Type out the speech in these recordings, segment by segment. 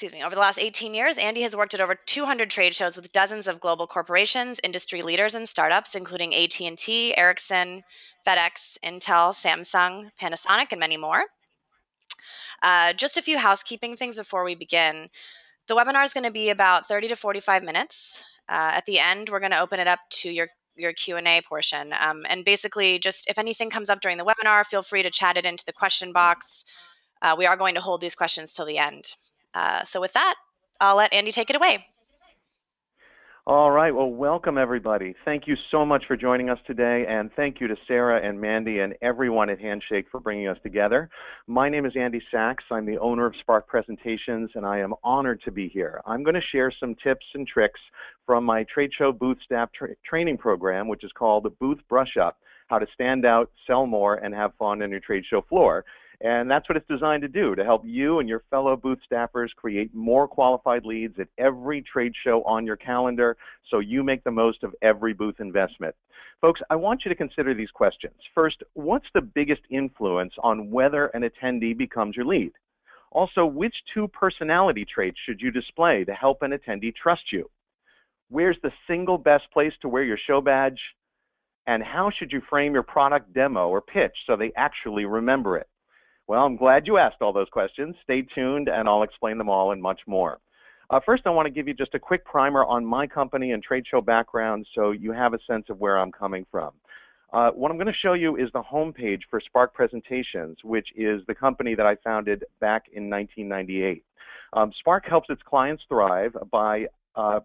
over the last 18 years, Andy has worked at over 200 trade shows with dozens of global corporations, industry leaders, and startups, including AT&T, Ericsson, FedEx, Intel, Samsung, Panasonic, and many more. Just a few housekeeping things before we begin. The webinar is going to be about 30 to 45 minutes. At the end, we're going to open it up to your Q&A portion. And basically, just if anything comes up during the webinar, feel free to chat it into the question box. We are going to hold these questions till the end. So with that, I'll let Andy take it away. All right. Well, welcome, everybody. Thank you so much for joining us today, and thank you to Sarah and Mandy and everyone at Handshake for bringing us together. My name is Andy Sachs. I'm the owner of Spark Presentations, and I am honored to be here. I'm going to share some tips and tricks from my trade show booth staff training program, which is called Booth Brush Up: How to Stand Out, Sell More, and Have Fun on Your Trade Show Floor. And that's what it's designed to do, to help you and your fellow booth staffers create more qualified leads at every trade show on your calendar so you make the most of every booth investment. Folks, I want you to consider these questions. First, what's the biggest influence on whether an attendee becomes your lead? Also, which two personality traits should you display to help an attendee trust you? Where's the single best place to wear your show badge? And how should you frame your product demo or pitch so they actually remember it? Well, I'm glad you asked all those questions. Stay tuned, and I'll explain them all and much more. First, I want to give you just a quick primer on my company and trade show background so you have a sense of where I'm coming from. What I'm going to show you is the homepage for Spark Presentations, which is the company that I founded back in 1998. Spark helps its clients thrive by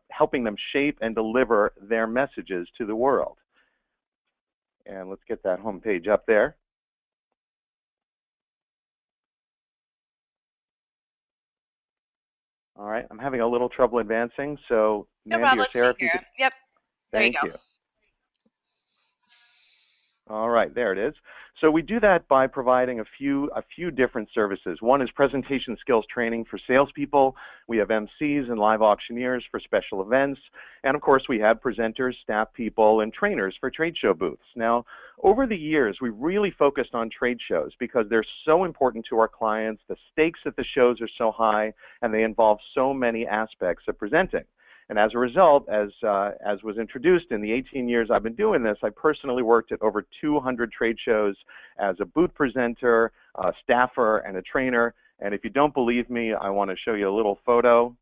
helping them shape and deliver their messages to the world. And let's get that homepage up there. All right, I'm having a little trouble advancing, so Mandy or Sarah, if you could... Yep, there you go. Thank you. All right, there it is. So we do that by providing a few different services. One is presentation skills training for salespeople. We have MCs and live auctioneers for special events. And of course, we have presenters, staff people, and trainers for trade show booths. Now, over the years, we really focused on trade shows because they're so important to our clients. The stakes at the shows are so high, and they involve so many aspects of presenting. And as a result, as was introduced in the 18 years I've been doing this, I personally worked at over 200 trade shows as a booth presenter, a staffer, and a trainer. And if you don't believe me, I want to show you a little photo.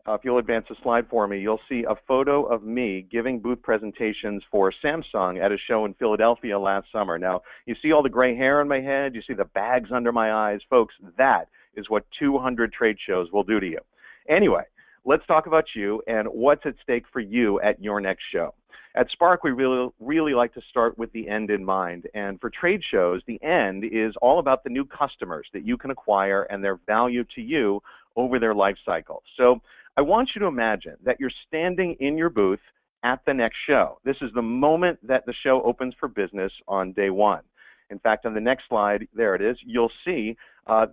If you'll advance the slide for me, you'll see a photo of me giving booth presentations for Samsung at a show in Philadelphia last summer. Now, you see all the gray hair on my head, you see the bags under my eyes. Folks, that is what 200 trade shows will do to you. Anyway, let's talk about you and what's at stake for you at your next show. At Spark, we really like to start with the end in mind. And for trade shows, the end is all about the new customers that you can acquire and their value to you over their life cycle. So I want you to imagine that you're standing in your booth at the next show. This is the moment that the show opens for business on day one. In fact, on the next slide, there it is, you'll see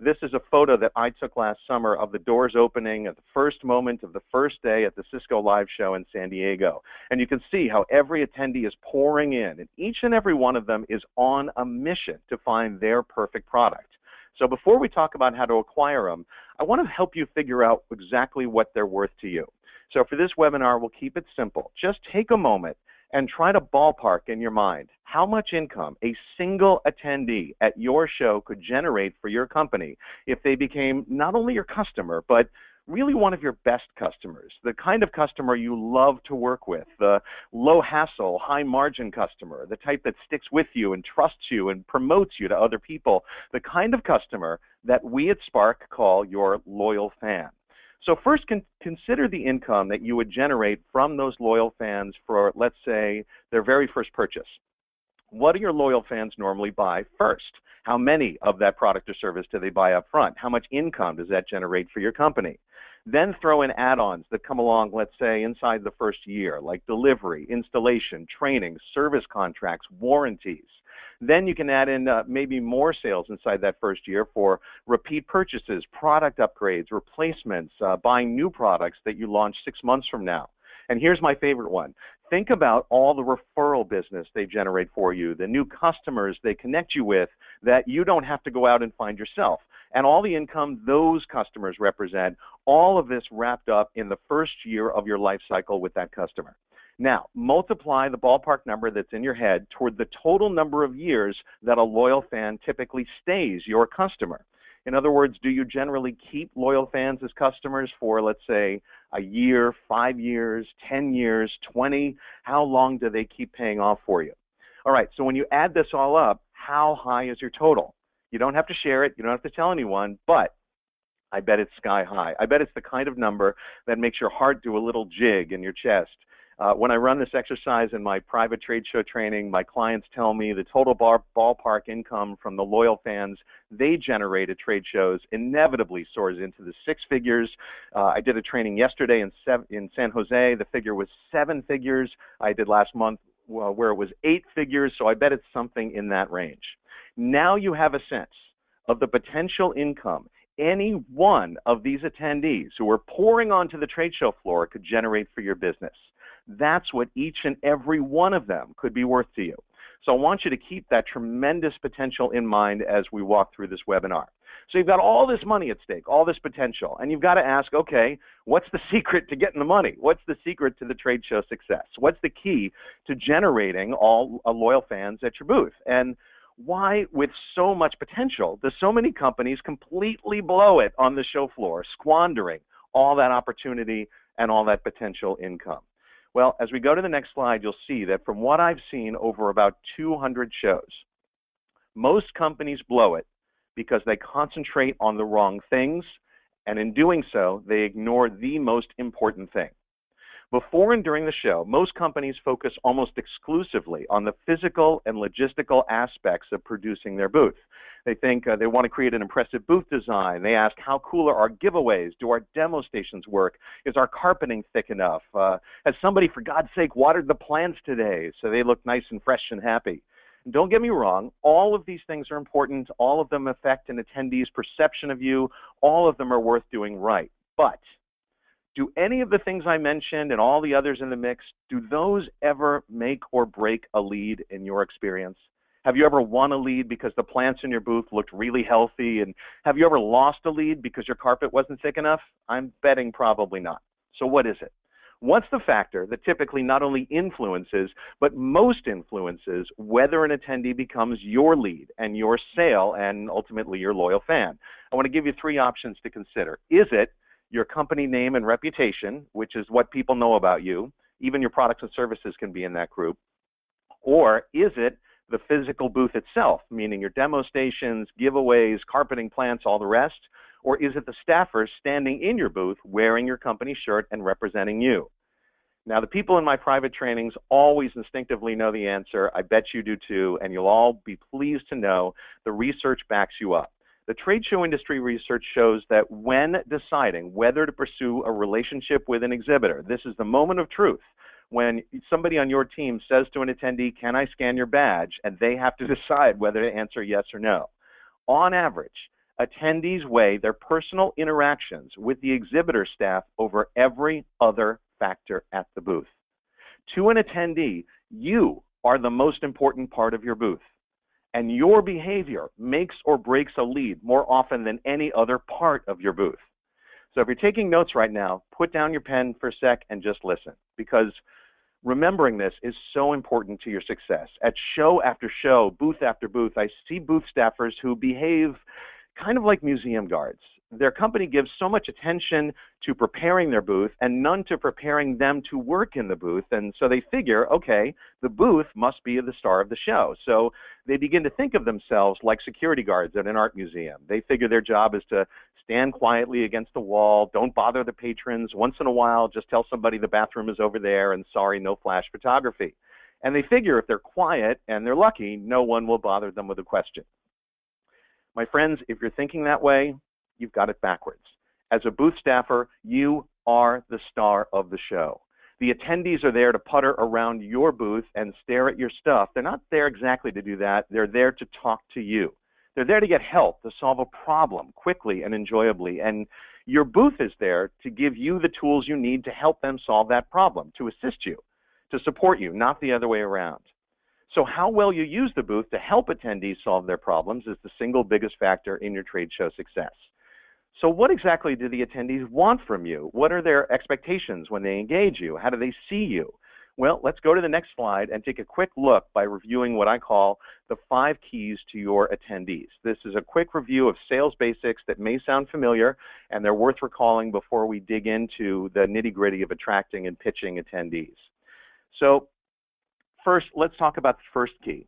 this is a photo that I took last summer of the doors opening at the first moment of the first day at the Cisco Live show in San Diego. And you can see how every attendee is pouring in, and each and every one of them is on a mission to find their perfect product. So before we talk about how to acquire them, I want to help you figure out exactly what they're worth to you. So for this webinar, we'll keep it simple. Just take a moment and try to ballpark in your mind how much income a single attendee at your show could generate for your company if they became not only your customer, but really one of your best customers, the kind of customer you love to work with, the low-hassle, high-margin customer, the type that sticks with you and trusts you and promotes you to other people, the kind of customer that we at Spark call your loyal fan. So first, consider the income that you would generate from those loyal fans for, let's say, their very first purchase. What do your loyal fans normally buy first? How many of that product or service do they buy up front? How much income does that generate for your company? Then throw in add-ons that come along, let's say, inside the first year, like delivery, installation, training, service contracts, warranties. Then you can add in maybe more sales inside that first year for repeat purchases, product upgrades, replacements, buying new products that you launch 6 months from now. And here's my favorite one. Think about all the referral business they generate for you, the new customers they connect you with that you don't have to go out and find yourself. and all the income those customers represent, all of this wrapped up in the first year of your life cycle with that customer. Now, multiply the ballpark number that's in your head toward the total number of years that a loyal fan typically stays your customer. In other words, do you generally keep loyal fans as customers for, let's say, a year, 5 years, 10 years, 20? How long do they keep paying off for you? All right, so when you add this all up, how high is your total? You don't have to share it. You don't have to tell anyone, but I bet it's sky high. I bet it's the kind of number that makes your heart do a little jig in your chest. When I run this exercise in my private trade show training, my clients tell me the total ballpark income from the loyal fans they generate at trade shows inevitably soars into the 6 figures. I did a training yesterday in San Jose. The figure was 7 figures. I did last month where it was 8 figures, so I bet it's something in that range. Now you have a sense of the potential income any one of these attendees who are pouring onto the trade show floor could generate for your business. That's what each and every one of them could be worth to you. So I want you to keep that tremendous potential in mind as we walk through this webinar. So you've got all this money at stake, all this potential, and you've got to ask, okay, what's the secret to getting the money? What's the secret to the trade show success? What's the key to generating all loyal fans at your booth? And why, with so much potential, do so many companies completely blow it on the show floor, squandering all that opportunity and all that potential income? Well, as we go to the next slide, you'll see that from what I've seen over about 200 shows, most companies blow it because they concentrate on the wrong things, and in doing so, they ignore the most important thing. Before and during the show, most companies focus almost exclusively on the physical and logistical aspects of producing their booth. They think they want to create an impressive booth design. They ask, how cool are our giveaways? Do our demo stations work? Is our carpeting thick enough? Has somebody, for God's sake, watered the plants today so they look nice and fresh and happy? And don't get me wrong, all of these things are important. All of them affect an attendee's perception of you. All of them are worth doing right. But do any of the things I mentioned and all the others in the mix, do those ever make or break a lead in your experience? Have you ever won a lead because the plants in your booth looked really healthy? And have you ever lost a lead because your carpet wasn't thick enough? I'm betting probably not. So what is it? What's the factor that typically not only influences, but most influences whether an attendee becomes your lead and your sale and ultimately your loyal fan? I want to give you 3 options to consider. Is it your company name and reputation, which is what people know about you? Even your products and services can be in that group. Or is it the physical booth itself, meaning your demo stations, giveaways, carpeting, plants, all the rest? Or is it the staffers standing in your booth wearing your company shirt and representing you? Now, the people in my private trainings always instinctively know the answer. I bet you do too, and you'll all be pleased to know the research backs you up. The trade show industry research shows that when deciding whether to pursue a relationship with an exhibitor, this is the moment of truth. When somebody on your team says to an attendee, can I scan your badge? And they have to decide whether to answer yes or no. On average, attendees weigh their personal interactions with the exhibitor staff over every other factor at the booth. To an attendee, you are the most important part of your booth, and your behavior makes or breaks a lead more often than any other part of your booth. So if you're taking notes right now, put down your pen for a sec and just listen, because remembering this is so important to your success. At show after show, booth after booth, I see booth staffers who behave kind of like museum guards. Their company gives so much attention to preparing their booth and none to preparing them to work in the booth. And so they figure, okay, the booth must be the star of the show. So they begin to think of themselves like security guards at an art museum. They figure their job is to stand quietly against the wall, don't bother the patrons. Once in a while, just tell somebody the bathroom is over there and sorry, no flash photography. And they figure if they're quiet and they're lucky, no one will bother them with a question. My friends, if you're thinking that way, you've got it backwards. As a booth staffer, you are the star of the show. The attendees are there to putter around your booth and stare at your stuff. They're not there exactly to do that. They're there to talk to you. They're there to get help, to solve a problem quickly and enjoyably. And your booth is there to give you the tools you need to help them solve that problem, to assist you, to support you, not the other way around. So how well you use the booth to help attendees solve their problems is the single biggest factor in your trade show success. So what exactly do the attendees want from you? What are their expectations when they engage you? How do they see you? Well, let's go to the next slide and take a quick look by reviewing what I call the 5 keys to your attendees. This is a quick review of sales basics that may sound familiar, and they're worth recalling before we dig into the nitty-gritty of attracting and pitching attendees. So first, let's talk about the first key,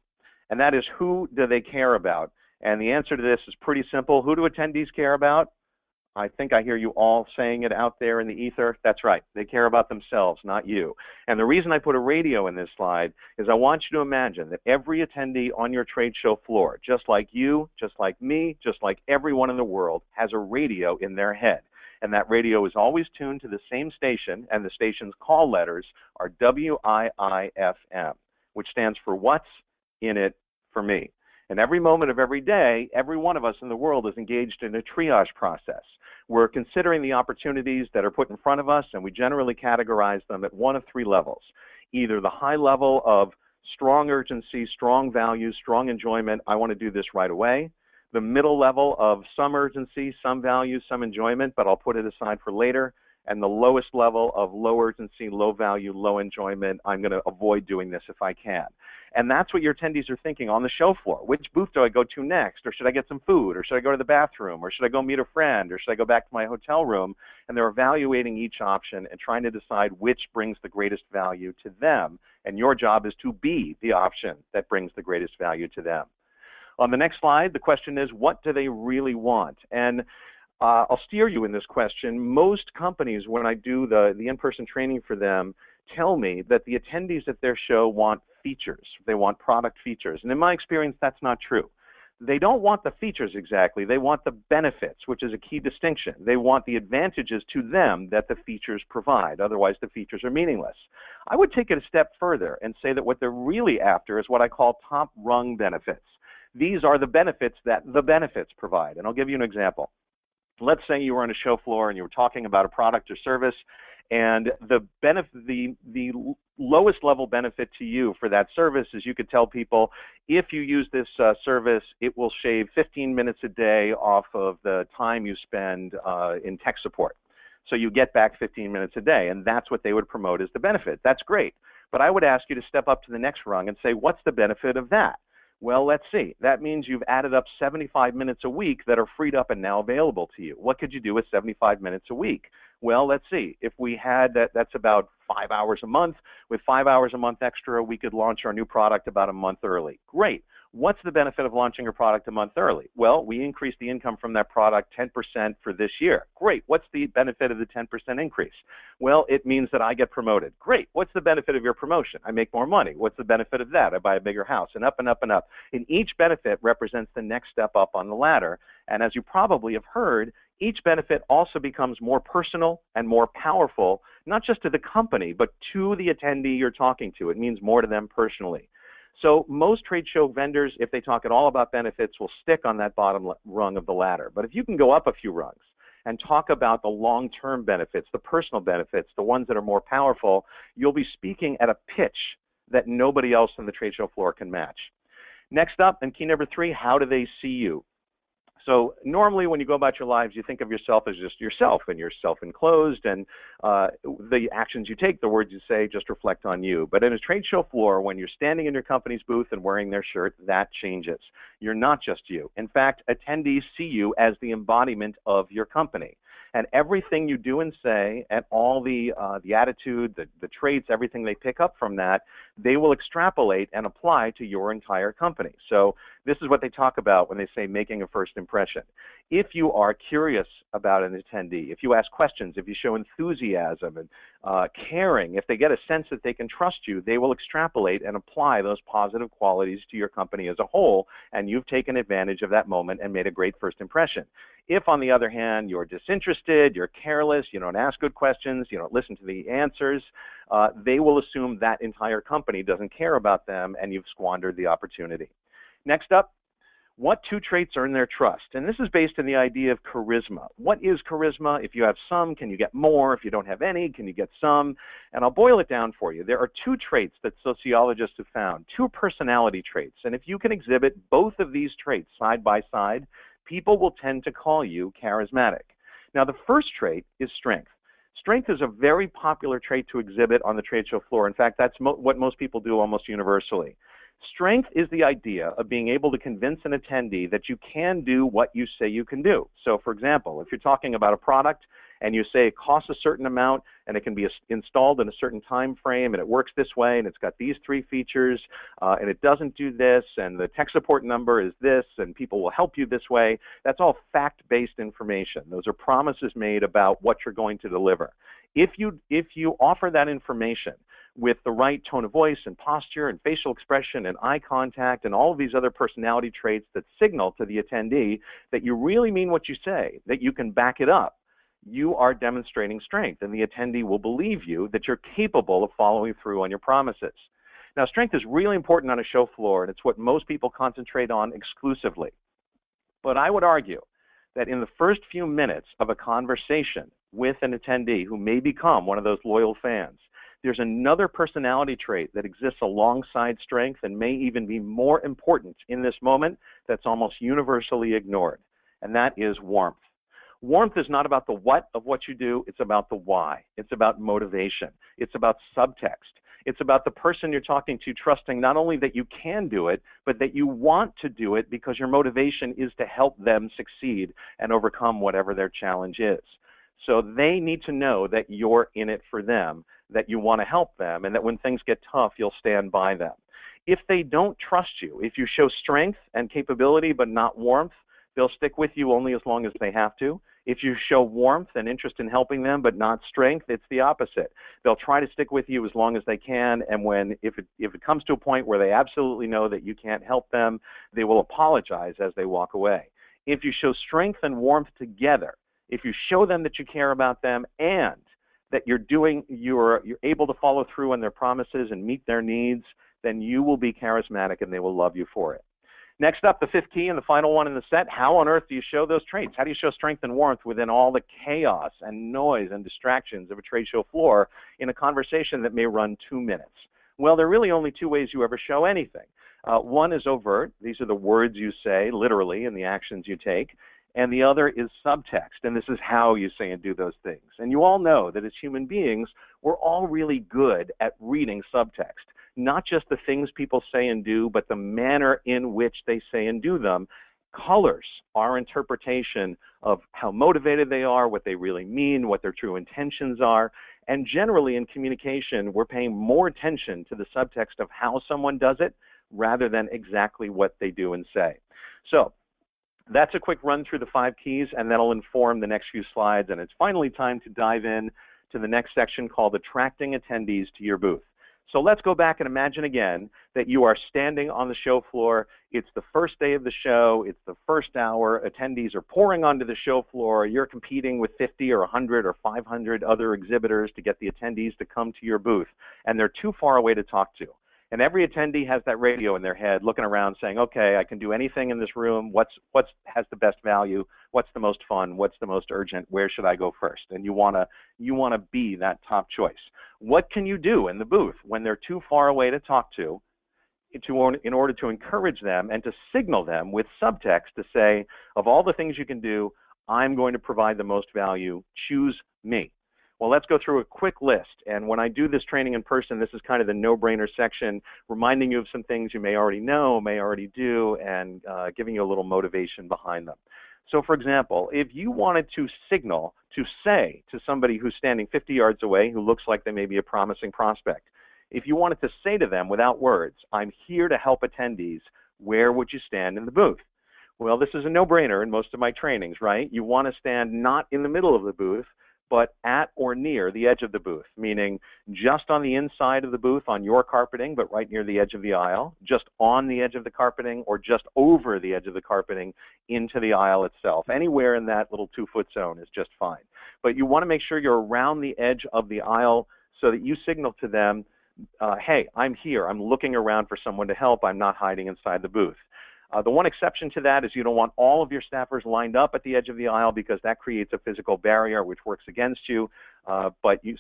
and that is, who do they care about? And the answer to this is pretty simple. Who do attendees care about? I think I hear you all saying it out there in the ether. That's right. They care about themselves, not you. And the reason I put a radio in this slide is I want you to imagine that every attendee on your trade show floor, just like you, just like me, just like everyone in the world, has a radio in their head. And that radio is always tuned to the same station, and the station's call letters are WIIFM, which stands for What's in It for Me. And every moment of every day, every one of us in the world is engaged in a triage process. We're considering the opportunities that are put in front of us, and we generally categorize them at one of 3 levels. Either the high level of strong urgency, strong value, strong enjoyment, I want to do this right away. The middle level of some urgency, some value, some enjoyment, but I'll put it aside for later. And the lowest level of low urgency, low value, low enjoyment, I'm going to avoid doing this if I can. And that's what your attendees are thinking on the show floor. Which booth do I go to next? Or should I get some food? Or should I go to the bathroom? Or should I go meet a friend? Or should I go back to my hotel room? And they're evaluating each option and trying to decide which brings the greatest value to them. And your job is to be the option that brings the greatest value to them. On the next slide, the question is, what do they really want? And I'll steer you in this question. Most companies, when I do the in-person training for them, tell me that the attendees at their show want features. They want product features. And in my experience, that's not true. They don't want the features exactly. They want the benefits, which is a key distinction. They want the advantages to them that the features provide. Otherwise, the features are meaningless. I would take it a step further and say that what they're really after is what I call top rung benefits. These are the benefits that the benefits provide. And I'll give you an example. Let's say you were on a show floor and you were talking about a product or service, and the lowest level benefit to you for that service is you could tell people, if you use this service, it will shave 15 minutes a day off of the time you spend in tech support. So you get back 15 minutes a day, and that's what they would promote as the benefit. That's great. But I would ask you to step up to the next rung and say, what's the benefit of that? Well, let's see. That means you've added up 75 minutes a week that are freed up and now available to you. What could you do with 75 minutes a week? Well, let's see. If we had that's about 5 hours a month. With 5 hours a month extra, we could launch our new product about a month early. Great. What's the benefit of launching a product a month early? Well, we increase the income from that product 10% for this year. Great. What's the benefit of the 10% increase? Well, it means that I get promoted. Great. What's the benefit of your promotion? I make more money. What's the benefit of that? I buy a bigger house, and up and up and up. And each benefit represents the next step up on the ladder. And as you probably have heard, each benefit also becomes more personal and more powerful, not just to the company, but to the attendee you're talking to. It means more to them personally. So most trade show vendors, if they talk at all about benefits, will stick on that bottom rung of the ladder. But if you can go up a few rungs and talk about the long-term benefits, the personal benefits, the ones that are more powerful, you'll be speaking at a pitch that nobody else on the trade show floor can match. Next up, and key number 3, how do they see you? So normally when you go about your lives, you think of yourself as just yourself, and you're self-enclosed, and the actions you take, the words you say, just reflect on you. But in a trade show floor, when you're standing in your company's booth and wearing their shirt, that changes. You're not just you. In fact, attendees see you as the embodiment of your company. And everything you do and say, and all the attitude, the traits, everything they pick up from that, they will extrapolate and apply to your entire company. So this is what they talk about when they say making a first impression. If you are curious about an attendee, if you ask questions, if you show enthusiasm and caring, if they get a sense that they can trust you, they will extrapolate and apply those positive qualities to your company as a whole, and you've taken advantage of that moment and made a great first impression. If, on the other hand, you're disinterested, you're careless, you don't ask good questions, you don't listen to the answers, they will assume that entire company doesn't care about them and you've squandered the opportunity. Next up, What two traits earn their trust? And this is based on the idea of charisma. What is charisma? If you have some, can you get more? If you don't have any, can you get some? And I'll boil it down for you. There are two traits that sociologists have found, two personality traits. And if you can exhibit both of these traits side by side, people will tend to call you charismatic. Now, the first trait is strength. Strength is a very popular trait to exhibit on the trade show floor. In fact, that's what most people do almost universally. Strength is the idea of being able to convince an attendee that you can do what you say you can do. So, for example, if you're talking about a product and you say it costs a certain amount and it can be installed in a certain time frame and it works this way and it's got these three features and it doesn't do this and the tech support number is this and people will help you this way, that's all fact-based information. Those are promises made about what you're going to deliver. If you offer that information with the right tone of voice and posture and facial expression and eye contact and all of these other personality traits that signal to the attendee that you really mean what you say, that you can back it up, you are demonstrating strength, and the attendee will believe you that you're capable of following through on your promises. Now, strength is really important on a show floor, and it's what most people concentrate on exclusively. But I would argue that in the first few minutes of a conversation with an attendee who may become one of those loyal fans, there's another personality trait that exists alongside strength and may even be more important in this moment that's almost universally ignored, and that is warmth. Warmth is not about the what of what you do, it's about the why. It's about motivation. It's about subtext. It's about the person you're talking to trusting not only that you can do it, but that you want to do it because your motivation is to help them succeed and overcome whatever their challenge is. So they need to know that you're in it for them, that you want to help them, and that when things get tough, you'll stand by them. If they don't trust you, if you show strength and capability but not warmth, they'll stick with you only as long as they have to. If you show warmth and interest in helping them but not strength, it's the opposite. They'll try to stick with you as long as they can, and if it comes to a point where they absolutely know that you can't help them, they will apologize as they walk away. If you show strength and warmth together, if you show them that you care about them and that you're able to follow through on their promises and meet their needs, then you will be charismatic and they will love you for it. Next up, the fifth key and the final one in the set, how on earth do you show those traits? How do you show strength and warmth within all the chaos and noise and distractions of a trade show floor in a conversation that may run 2 minutes? Well, there are really only two ways you ever show anything. One is overt. These are the words you say, literally, and the actions you take. And the other is subtext, and this is how you say and do those things. And you all know that as human beings, we're all really good at reading subtext. Not just the things people say and do, but the manner in which they say and do them colors our interpretation of how motivated they are, what they really mean, what their true intentions are. And generally in communication, we're paying more attention to the subtext of how someone does it rather than exactly what they do and say. So that's a quick run through the 5 keys, and that'll inform the next few slides. And it's finally time to dive in to the next section called Attracting Attendees to Your Booth. So let's go back and imagine again that you are standing on the show floor. It's the first day of the show. It's the first hour. Attendees are pouring onto the show floor. You're competing with 50 or 100 or 500 other exhibitors to get the attendees to come to your booth, and they're too far away to talk to. And every attendee has that radio in their head looking around saying, okay, I can do anything in this room. What has the best value? What's the most fun? What's the most urgent? Where should I go first? And you want to be that top choice. What can you do in the booth when they're too far away to talk to in order to encourage them and to signal them with subtext to say, of all the things you can do, I'm going to provide the most value. Choose me. Well, let's go through a quick list. And when I do this training in person, this is kind of the no-brainer section, reminding you of some things you may already know, may already do, and giving you a little motivation behind them. So, for example, if you wanted to signal, to say to somebody who's standing 50 yards away, who looks like they may be a promising prospect, if you wanted to say to them without words, I'm here to help attendees, where would you stand in the booth? Well, this is a no-brainer in most of my trainings, right? You want to stand not in the middle of the booth, but at or near the edge of the booth, meaning just on the inside of the booth on your carpeting, but right near the edge of the aisle, just on the edge of the carpeting, or just over the edge of the carpeting into the aisle itself. Anywhere in that little 2-foot zone is just fine. But you want to make sure you're around the edge of the aisle so that you signal to them, hey, I'm here. I'm looking around for someone to help. I'm not hiding inside the booth. The one exception to that is you don't want all of your staffers lined up at the edge of the aisle because that creates a physical barrier which works against you. So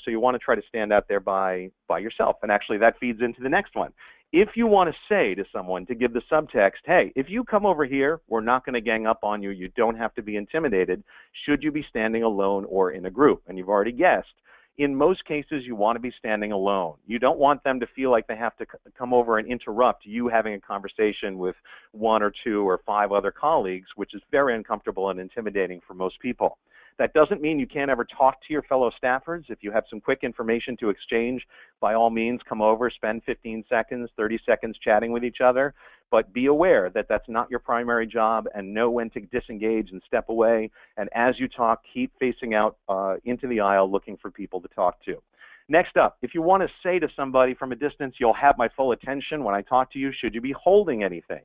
you want to try to stand out there by yourself. And actually that feeds into the next one. If you want to say to someone, to give the subtext, hey, if you come over here, we're not going to gang up on you. You don't have to be intimidated. Should you be standing alone or in a group? And you've already guessed. In most cases, you want to be standing alone. You don't want them to feel like they have to come over and interrupt you having a conversation with 1 or 2 or 5 other colleagues, which is very uncomfortable and intimidating for most people. That doesn't mean you can't ever talk to your fellow staffers. If you have some quick information to exchange, by all means, come over, spend 15 seconds, 30 seconds chatting with each other. But be aware that that's not your primary job, and know when to disengage and step away. And as you talk, keep facing out into the aisle looking for people to talk to. Next up, if you want to say to somebody from a distance, you'll have my full attention when I talk to you, should you be holding anything?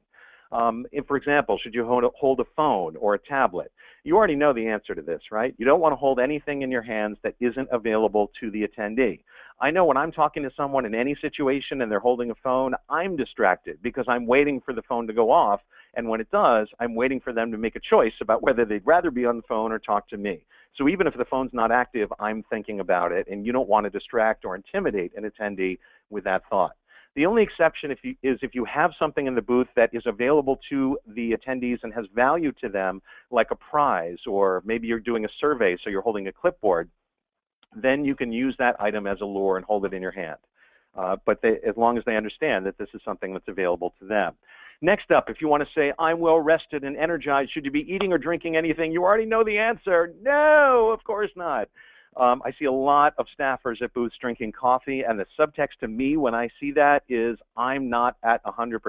For example, should you hold a phone or a tablet? You already know the answer to this, right? You don't want to hold anything in your hands that isn't available to the attendee. I know when I'm talking to someone in any situation and they're holding a phone, I'm distracted because I'm waiting for the phone to go off. And when it does, I'm waiting for them to make a choice about whether they'd rather be on the phone or talk to me. So even if the phone's not active, I'm thinking about it, and you don't want to distract or intimidate an attendee with that thought. The only exception is if you have something in the booth that is available to the attendees and has value to them, like a prize, or maybe you're doing a survey, so you're holding a clipboard, then you can use that item as a lure and hold it in your hand. As long as they understand that this is something that's available to them. Next up, if you want to say, I'm well rested and energized, should you be eating or drinking anything? You already know the answer. No, of course not. I see a lot of staffers at booths drinking coffee, and the subtext to me when I see that is, I'm not at 100%.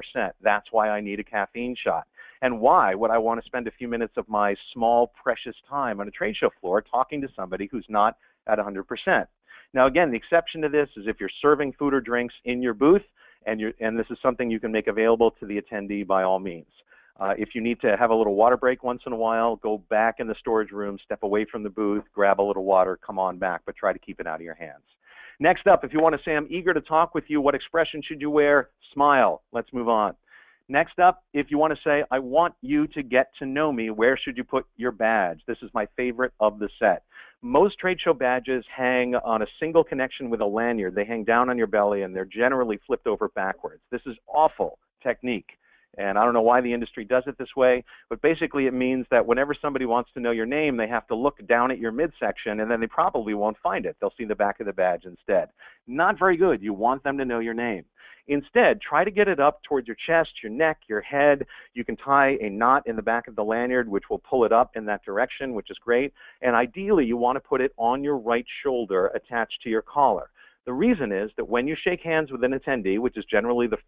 That's why I need a caffeine shot. And why would I want to spend a few minutes of my small, precious time on a trade show floor talking to somebody who's not at 100%? Now, again, the exception to this is if you're serving food or drinks in your booth, and this is something you can make available to the attendee by all means. If you need to have a little water break once in a while, go back in the storage room, step away from the booth, grab a little water, come on back, but try to keep it out of your hands. Next up, if you want to say, I'm eager to talk with you, what expression should you wear? Smile. Let's move on. Next up, if you want to say, I want you to get to know me, where should you put your badge? This is my favorite of the set. Most trade show badges hang on a single connection with a lanyard. They hang down on your belly, and they're generally flipped over backwards. This is awful technique. And I don't know why the industry does it this way, but basically it means that whenever somebody wants to know your name, they have to look down at your midsection, and then they probably won't find it. They'll see the back of the badge instead. Not very good. You want them to know your name. Instead, try to get it up towards your chest, your neck, your head. You can tie a knot in the back of the lanyard, which will pull it up in that direction, which is great. And ideally, you want to put it on your right shoulder attached to your collar. The reason is that when you shake hands with an attendee, which is generally the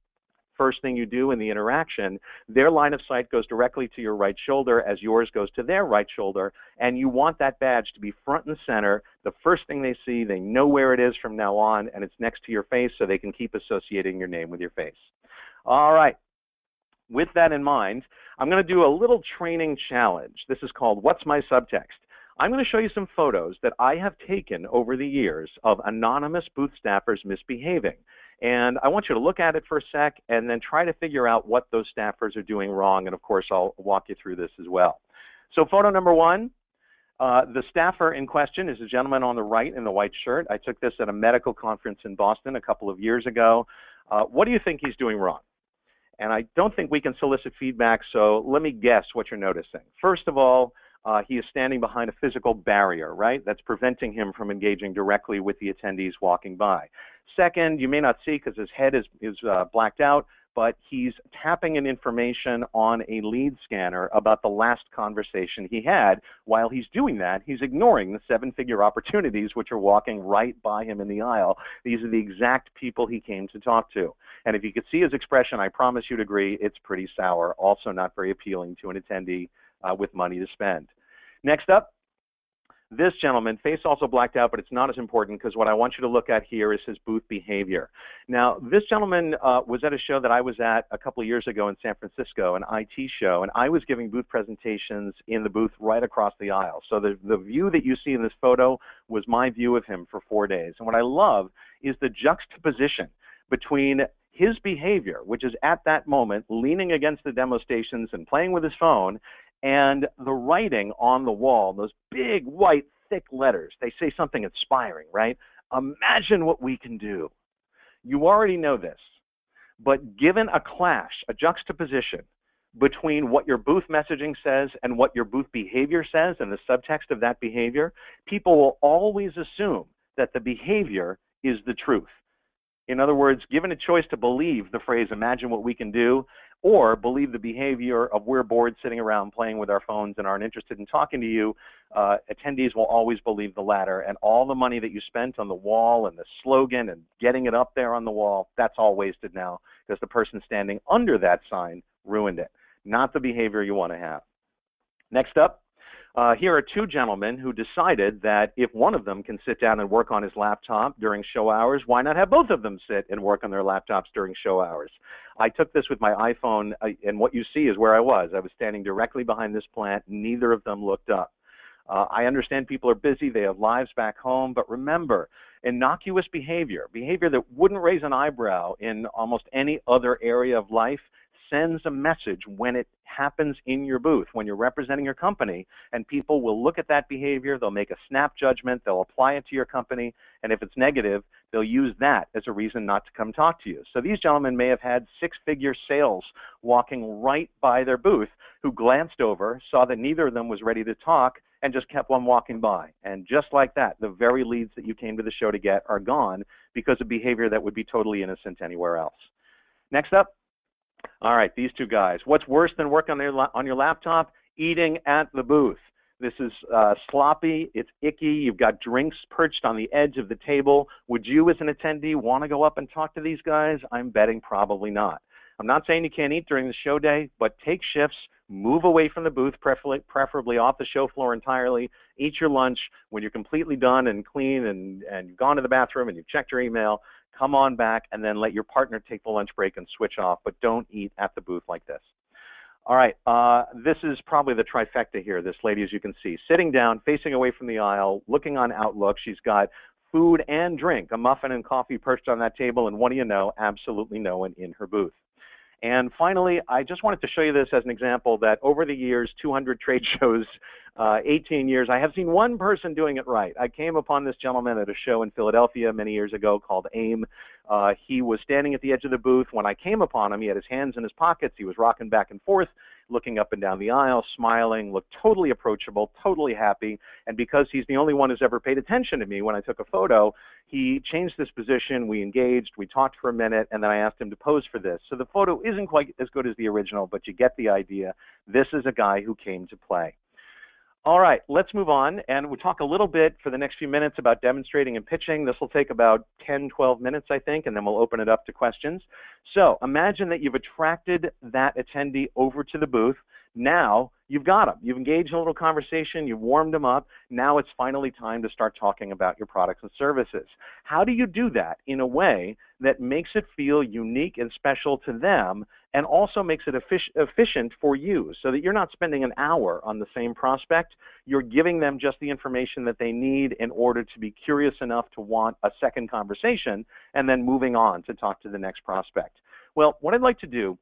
first thing you do in the interaction, their line of sight goes directly to your right shoulder as yours goes to their right shoulder, and you want that badge to be front and center. The first thing they see, they know where it is from now on, and it's next to your face so they can keep associating your name with your face. All right. With that in mind, I'm going to do a little training challenge. This is called What's My Subtext? I'm going to show you some photos that I have taken over the years of anonymous booth staffers misbehaving. And I want you to look at it for a sec and then try to figure out what those staffers are doing wrong. And of course, I'll walk you through this as well. So photo number one, the staffer in question is a gentleman on the right in the white shirt. I took this at a medical conference in Boston a couple of years ago. What do you think he's doing wrong? And I don't think we can solicit feedback, so let me guess what you're noticing. First of all, he is standing behind a physical barrier, right? That's preventing him from engaging directly with the attendees walking by. Second, you may not see because his head is blacked out, but he's tapping in information on a lead scanner about the last conversation he had. While he's doing that, he's ignoring the seven-figure opportunities which are walking right by him in the aisle. These are the exact people he came to talk to. And if you could see his expression, I promise you'd agree, it's pretty sour, also not very appealing to an attendee with money to spend. Next up, this gentleman, face also blacked out, but it's not as important because what I want you to look at here is his booth behavior. Now, this gentleman was at a show that I was at a couple of years ago in San Francisco, an IT show, and I was giving booth presentations in the booth right across the aisle. So the view that you see in this photo was my view of him for 4 days. And what I love is the juxtaposition between his behavior, which is at that moment leaning against the demo stations and playing with his phone, and the writing on the wall, those big white thick letters, they say something inspiring, right? Imagine what we can do. You already know this, but given a clash, a juxtaposition between what your booth messaging says and what your booth behavior says and the subtext of that behavior, people will always assume that the behavior is the truth. In other words, given a choice to believe the phrase, imagine what we can do, or believe the behavior of we're bored sitting around playing with our phones and aren't interested in talking to you, attendees will always believe the latter, and all the money that you spent on the wall and the slogan and getting it up there on the wall, that's all wasted now because the person standing under that sign ruined it, not the behavior you want to have. Next up, here are two gentlemen who decided that if one of them can sit down and work on his laptop during show hours, why not have both of them sit and work on their laptops during show hours? I took this with my iPhone, and what you see is where I was. I was standing directly behind this plant. Neither of them looked up. I understand people are busy. They have lives back home. But remember, innocuous behavior, behavior that wouldn't raise an eyebrow in almost any other area of life, sends a message when it happens in your booth, when you're representing your company, and people will look at that behavior, they'll make a snap judgment, they'll apply it to your company, and if it's negative, they'll use that as a reason not to come talk to you. So these gentlemen may have had six-figure sales walking right by their booth who glanced over, saw that neither of them was ready to talk, and just kept on walking by. And just like that, the very leads that you came to the show to get are gone because of behavior that would be totally innocent anywhere else. Next up. All right, these two guys. What's worse than work on your laptop? Eating at the booth. This is sloppy, it's icky, you've got drinks perched on the edge of the table. Would you as an attendee want to go up and talk to these guys? I'm betting probably not. I'm not saying you can't eat during the show day, but take shifts, move away from the booth, preferably off the show floor entirely, eat your lunch. When you're completely done and clean and gone to the bathroom and you've checked your email, come on back and then let your partner take the lunch break and switch off, but don't eat at the booth like this. All right, this is probably the trifecta here, this lady, as you can see, sitting down, facing away from the aisle, looking on Outlook. She's got food and drink, a muffin and coffee perched on that table, and what do you know, absolutely no one in her booth. And finally, I just wanted to show you this as an example that over the years, 200 trade shows, 18 years, I have seen one person doing it right. I came upon this gentleman at a show in Philadelphia many years ago called AIM. He was standing at the edge of the booth. When I came upon him, he had his hands in his pockets. He was rocking back and forth, looking up and down the aisle, smiling, looked totally approachable, totally happy. And because he's the only one who's ever paid attention to me when I took a photo, he changed this position, we engaged, we talked for a minute, and then I asked him to pose for this. So the photo isn't quite as good as the original, but you get the idea. This is a guy who came to play. All right, let's move on, and we'll talk a little bit for the next few minutes about demonstrating and pitching. This will take about 10, 12 minutes, I think, and then we'll open it up to questions. So imagine that you've attracted that attendee over to the booth. Now you've got them. You've engaged in a little conversation. You've warmed them up. Now it's finally time to start talking about your products and services. How do you do that in a way that makes it feel unique and special to them and also makes it efficient for you so that you're not spending an hour on the same prospect? You're giving them just the information that they need in order to be curious enough to want a second conversation and then moving on to talk to the next prospect. Well, what I'd like to do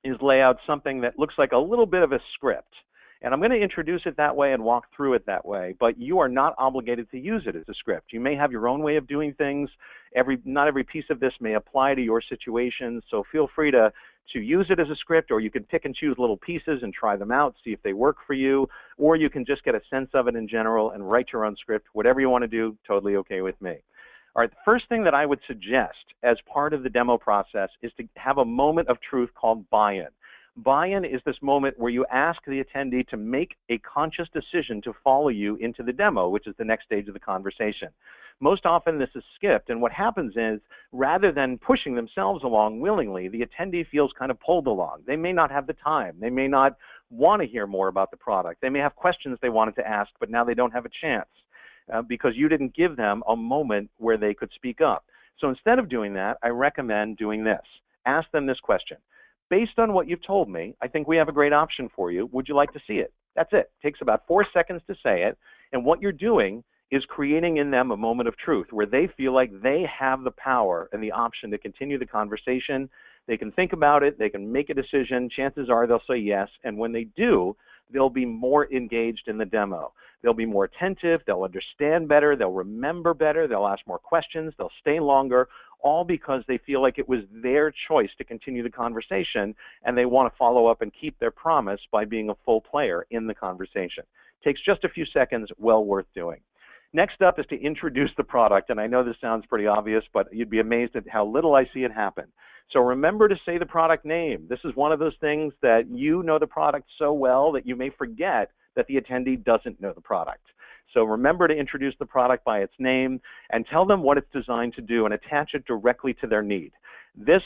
is lay out something that looks like a little bit of a script. And I'm going to introduce it that way and walk through it that way, but you are not obligated to use it as a script. You may have your own way of doing things. Not every piece of this may apply to your situation, so feel free to use it as a script, or you can pick and choose little pieces and try them out, see if they work for you, or you can just get a sense of it in general and write your own script. Whatever you want to do, totally okay with me. All right, the first thing that I would suggest as part of the demo process is to have a moment of truth called buy-in. Buy-in is this moment where you ask the attendee to make a conscious decision to follow you into the demo, which is the next stage of the conversation. Most often this is skipped, and what happens is rather than pushing themselves along willingly, the attendee feels kind of pulled along. They may not have the time. They may not want to hear more about the product. They may have questions they wanted to ask, but now they don't have a chance. Because you didn't give them a moment where they could speak up. So instead of doing that, I recommend doing this. Ask them this question. Based on what you've told me, I think we have a great option for you. Would you like to see it? That's it. It takes about 4 seconds to say it. And what you're doing is creating in them a moment of truth where they feel like they have the power and the option to continue the conversation. They can think about it, they can make a decision, chances are they'll say yes, and when they do, they'll be more engaged in the demo. They'll be more attentive, they'll understand better, they'll remember better, they'll ask more questions, they'll stay longer, all because they feel like it was their choice to continue the conversation, and they want to follow up and keep their promise by being a full player in the conversation. Takes just a few seconds, well worth doing. Next up is to introduce the product, and I know this sounds pretty obvious, but you'd be amazed at how little I see it happen. So remember to say the product name. This is one of those things that you know the product so well that you may forget that the attendee doesn't know the product. So remember to introduce the product by its name and tell them what it's designed to do and attach it directly to their need. This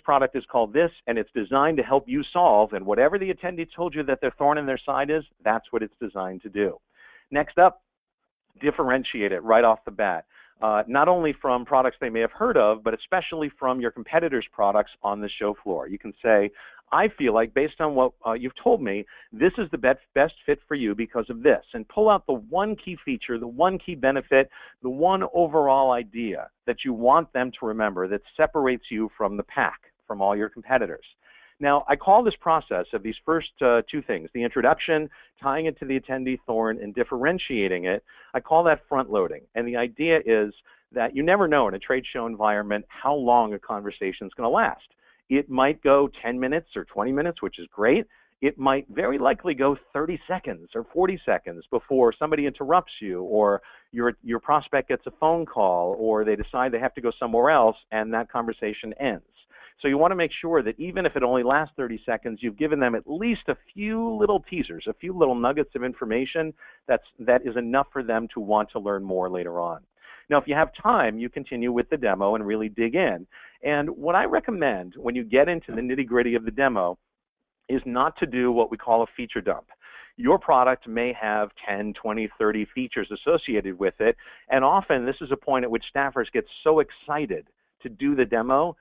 product is called this, and it's designed to help you solve, and whatever the attendee told you that their thorn in their side is, that's what it's designed to do. Next up, differentiate it right off the bat. Not only from products they may have heard of, but especially from your competitors' products on the show floor. You can say, I feel like based on what you've told me, this is the best fit for you because of this. And pull out the one key feature, the one key benefit, the one overall idea that you want them to remember that separates you from the pack, from all your competitors. Now, I call this process of these first two things, the introduction, tying it to the attendee thorn, and differentiating it, I call that front loading. And the idea is that you never know in a trade show environment how long a conversation is going to last. It might go 10 minutes or 20 minutes, which is great. It might very likely go 30 seconds or 40 seconds before somebody interrupts you, or your prospect gets a phone call, or they decide they have to go somewhere else, and that conversation ends. So you want to make sure that even if it only lasts 30 seconds, you've given them at least a few little teasers, a few little nuggets of information that is enough for them to want to learn more later on. Now, if you have time, you continue with the demo and really dig in. And what I recommend when you get into the nitty-gritty of the demo is not to do what we call a feature dump. Your product may have 10, 20, 30 features associated with it, and often this is a point at which staffers get so excited to do the demo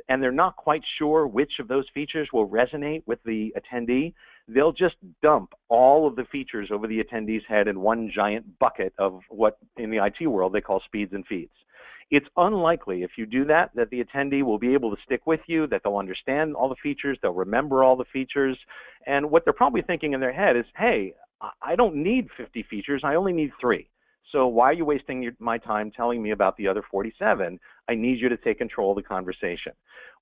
and they're not quite sure which of those features will resonate with the attendee, they'll just dump all of the features over the attendee's head in one giant bucket of what in the IT world they call speeds and feeds. It's unlikely if you do that the attendee will be able to stick with you, that they'll understand all the features, they'll remember all the features, and what they're probably thinking in their head is, hey, I don't need 50 features, I only need 3. So why are you wasting my time telling me about the other 47? I need you to take control of the conversation.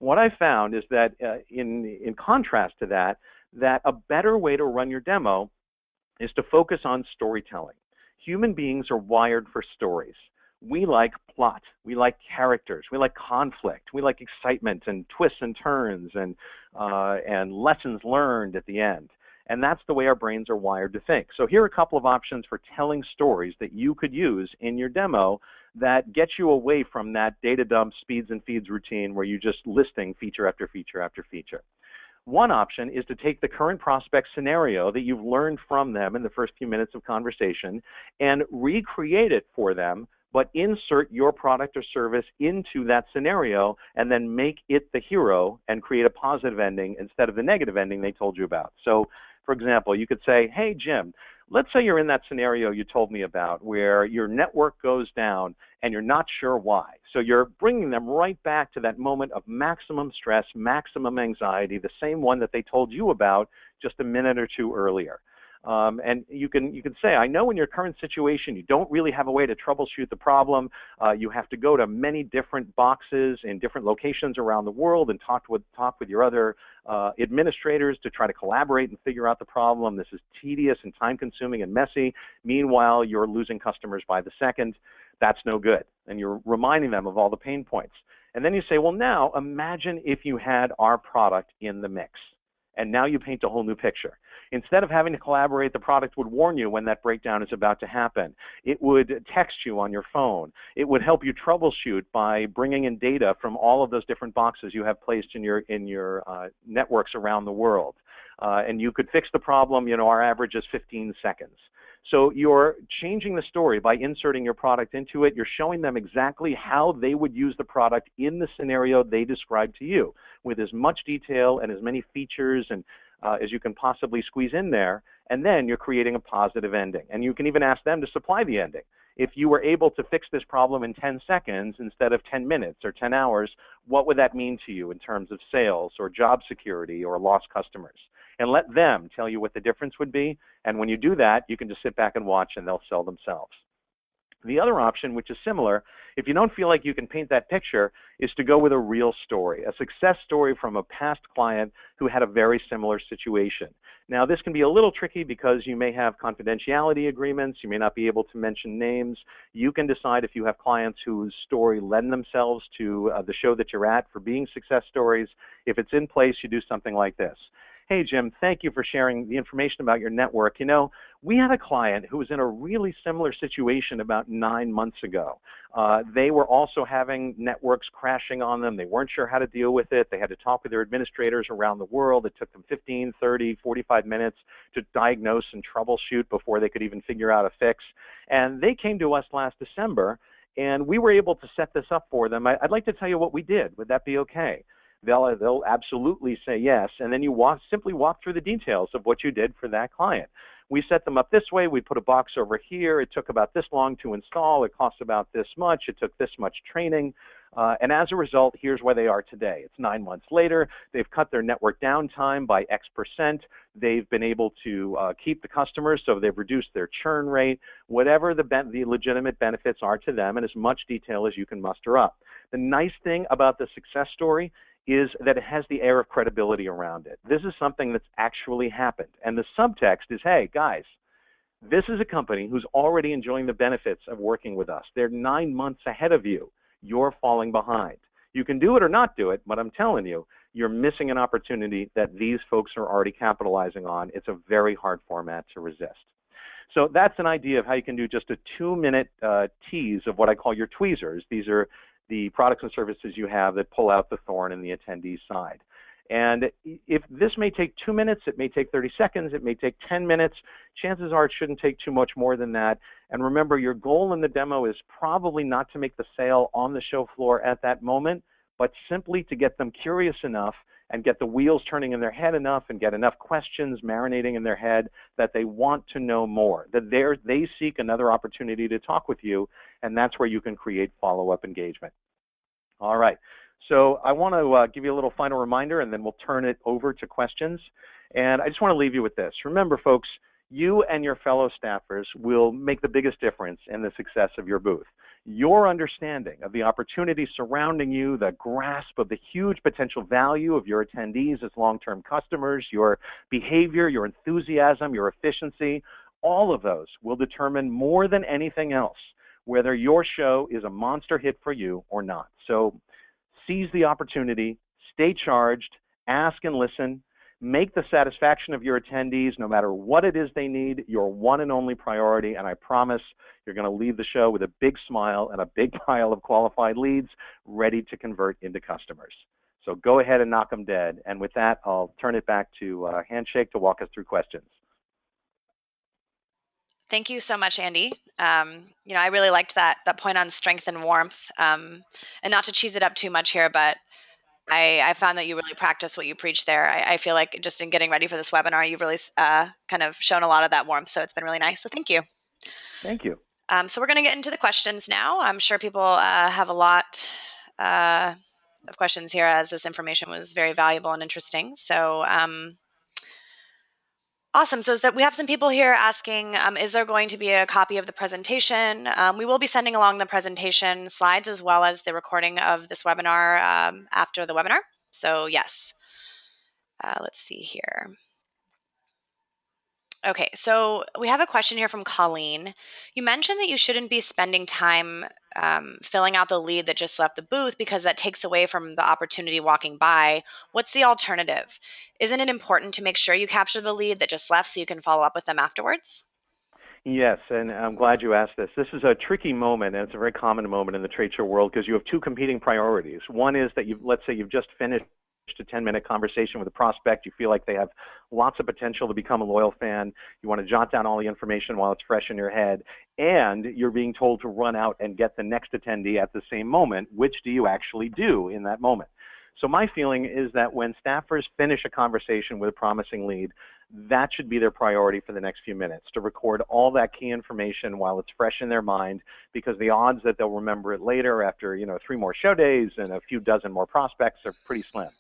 What I found is that in contrast to that a better way to run your demo is to focus on storytelling. Human beings are wired for stories. We like plot, we like characters, we like conflict, we like excitement and twists and turns and lessons learned at the end. And that's the way our brains are wired to think. So here are a couple of options for telling stories that you could use in your demo that get you away from that data dump, speeds and feeds routine where you're just listing feature after feature after feature. One option is to take the current prospect scenario that you've learned from them in the first few minutes of conversation and recreate it for them, but insert your product or service into that scenario and then make it the hero and create a positive ending instead of the negative ending they told you about. So, for example, you could say, hey, Jim, let's say you're in that scenario you told me about where your network goes down and you're not sure why. So you're bringing them right back to that moment of maximum stress, maximum anxiety, the same one that they told you about just a minute or two earlier. And you can say, I know in your current situation you don't really have a way to troubleshoot the problem. You have to go to many different boxes in different locations around the world and talk with your other administrators to try to collaborate and figure out the problem. This is tedious and time-consuming and messy. Meanwhile, you're losing customers by the second. That's no good. And you're reminding them of all the pain points. And then you say, well, now imagine if you had our product in the mix. And now you paint a whole new picture. Instead of having to collaborate, the product would warn you when that breakdown is about to happen. It would text you on your phone. It would help you troubleshoot by bringing in data from all of those different boxes you have placed in your networks around the world. And you could fix the problem, our average is 15 seconds. So you're changing the story by inserting your product into it. You're showing them exactly how they would use the product in the scenario they described to you with as much detail and as many features and as you can possibly squeeze in there. And then you're creating a positive ending. And you can even ask them to supply the ending. If you were able to fix this problem in 10 seconds instead of 10 minutes or 10 hours, what would that mean to you in terms of sales or job security or lost customers? And let them tell you what the difference would be. And when you do that, you can just sit back and watch and they'll sell themselves. The other option, which is similar, if you don't feel like you can paint that picture, is to go with a real story, a success story from a past client who had a very similar situation. Now, this can be a little tricky because you may have confidentiality agreements. You may not be able to mention names. You can decide if you have clients whose story lend themselves to the show that you're at for being success stories. If it's in place, you do something like this. Hey, Jim, thank you for sharing the information about your network. You know, we had a client who was in a really similar situation about 9 months ago. They were also having networks crashing on them. They weren't sure how to deal with it. They had to talk with their administrators around the world. It took them 15, 30, 45 minutes to diagnose and troubleshoot before they could even figure out a fix. And they came to us last December, and we were able to set this up for them. I'd like to tell you what we did. Would that be okay? They'll absolutely say yes, and then you simply walk through the details of what you did for that client. We set them up this way. We put a box over here. It took about this long to install. It cost about this much. It took this much training. And as a result, here's where they are today. It's 9 months later. They've cut their network downtime by X%. They've been able to keep the customers, so they've reduced their churn rate, whatever the legitimate benefits are to them, and as much detail as you can muster up. The nice thing about the success story is that it has the air of credibility around it. This is something that's actually happened. And the subtext is, hey, guys, this is a company who's already enjoying the benefits of working with us. They're 9 months ahead of you. You're falling behind. You can do it or not do it, but I'm telling you, you're missing an opportunity that these folks are already capitalizing on. It's a very hard format to resist. So that's an idea of how you can do just a 2-minute tease of what I call your tweezers. These are the products and services you have that pull out the thorn in the attendee side. And if this may take 2 minutes, it may take 30 seconds, it may take 10 minutes, chances are it shouldn't take too much more than that. And remember, your goal in the demo is probably not to make the sale on the show floor at that moment, but simply to get them curious enough and get the wheels turning in their head enough and get enough questions marinating in their head that they want to know more, that they seek another opportunity to talk with you, and that's where you can create follow-up engagement. All right, so I want to give you a little final reminder, and then we'll turn it over to questions. And I just want to leave you with this. Remember, folks, you and your fellow staffers will make the biggest difference in the success of your booth. Your understanding of the opportunities surrounding you, the grasp of the huge potential value of your attendees as long-term customers, your behavior, your enthusiasm, your efficiency, all of those will determine more than anything else whether your show is a monster hit for you or not. So seize the opportunity, stay charged, ask and listen, make the satisfaction of your attendees, no matter what it is they need, your one and only priority, and I promise you're going to leave the show with a big smile and a big pile of qualified leads ready to convert into customers. So go ahead and knock them dead. And with that, I'll turn it back to Handshake to walk us through questions. Thank you so much, Andy. You know, I really liked that point on strength and warmth, and not to cheese it up too much here, but I found that you really practice what you preach there. I feel like just in getting ready for this webinar, you've really kind of shown a lot of that warmth, so it's been really nice. So thank you. Thank you. So we're going to get into the questions now. I'm sure people have a lot of questions here, as this information was very valuable and interesting. So awesome. So we have some people here asking, is there going to be a copy of the presentation? We will be sending along the presentation slides as well as the recording of this webinar after the webinar. So yes. Let's see here. Okay, so we have a question here from Colleen. You mentioned that you shouldn't be spending time filling out the lead that just left the booth because that takes away from the opportunity walking by. What's the alternative? Isn't it important to make sure you capture the lead that just left so you can follow up with them afterwards? Yes, and I'm glad you asked this. This is a tricky moment, and it's a very common moment in the trade show world because you have two competing priorities. One is that let's say you've just finished a 10-minute conversation with a prospect. You feel like they have lots of potential to become a loyal fan. You want to jot down all the information while it's fresh in your head, and you're being told to run out and get the next attendee at the same moment. Which do you actually do in that moment? So my feeling is that when staffers finish a conversation with a promising lead, that should be their priority for the next few minutes, to record all that key information while it's fresh in their mind, because the odds that they'll remember it later after 3 more show days and a few dozen more prospects are pretty slim.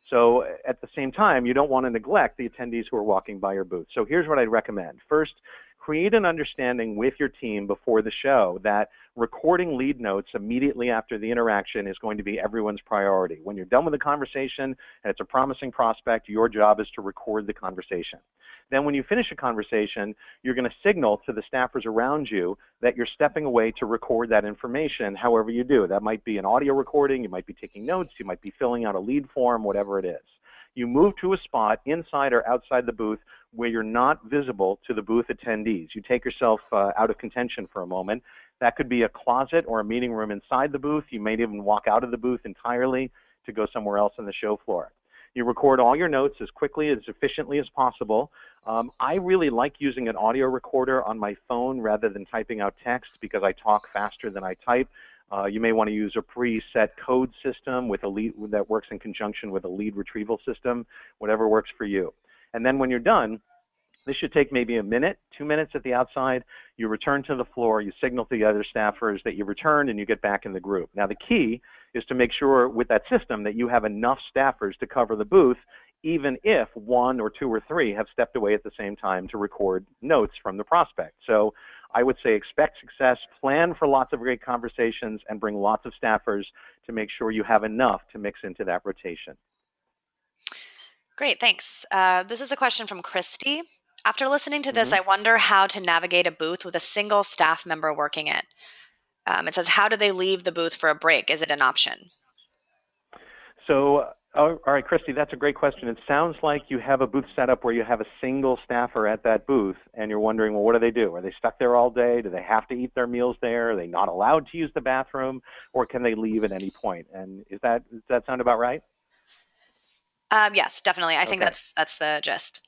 So at the same time, you don't want to neglect the attendees who are walking by your booth. So here's what I'd recommend. First, create an understanding with your team before the show that recording lead notes immediately after the interaction is going to be everyone's priority. When you're done with the conversation and it's a promising prospect, your job is to record the conversation. Then when you finish a conversation, you're going to signal to the staffers around you that you're stepping away to record that information however you do. That might be an audio recording, you might be taking notes, you might be filling out a lead form, whatever it is. You move to a spot inside or outside the booth where you're not visible to the booth attendees. You take yourself out of contention for a moment. That could be a closet or a meeting room inside the booth. You may even walk out of the booth entirely to go somewhere else on the show floor. You record all your notes as quickly, as efficiently as possible. I really like using an audio recorder on my phone rather than typing out text because I talk faster than I type. You may want to use a preset code system with a lead that works in conjunction with a lead retrieval system, whatever works for you. And then when you're done, this should take maybe a minute, 2 minutes at the outside. You return to the floor, you signal to the other staffers that you returned, and you get back in the group. Now the key is to make sure with that system that you have enough staffers to cover the booth, even if 1 or 2 or 3 have stepped away at the same time to record notes from the prospect. So I would say expect success, plan for lots of great conversations, and bring lots of staffers to make sure you have enough to mix into that rotation. Great, thanks. This is a question from Christy. After listening to this, I wonder how to navigate a booth with a single staff member working it. It says, how do they leave the booth for a break? Is it an option? So, all right, Christy, that's a great question. It sounds like you have a booth set up where you have a single staffer at that booth, and you're wondering, well, what do they do? Are they stuck there all day? Do they have to eat their meals there? Are they not allowed to use the bathroom? Or can they leave at any point? And does that sound about right? Yes, definitely. I think that's the gist.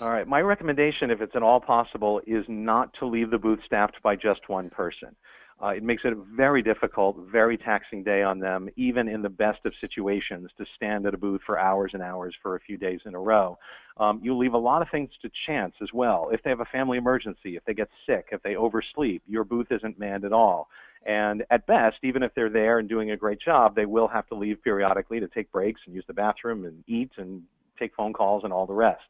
All right. My recommendation, if it's at all possible, is not to leave the booth staffed by just one person. It makes it a very difficult, very taxing day on them, even in the best of situations, to stand at a booth for hours and hours for a few days in a row. You leave a lot of things to chance as well. If they have a family emergency, if they get sick, if they oversleep, your booth isn't manned at all. And at best, even if they're there and doing a great job, they will have to leave periodically to take breaks and use the bathroom and eat and take phone calls and all the rest.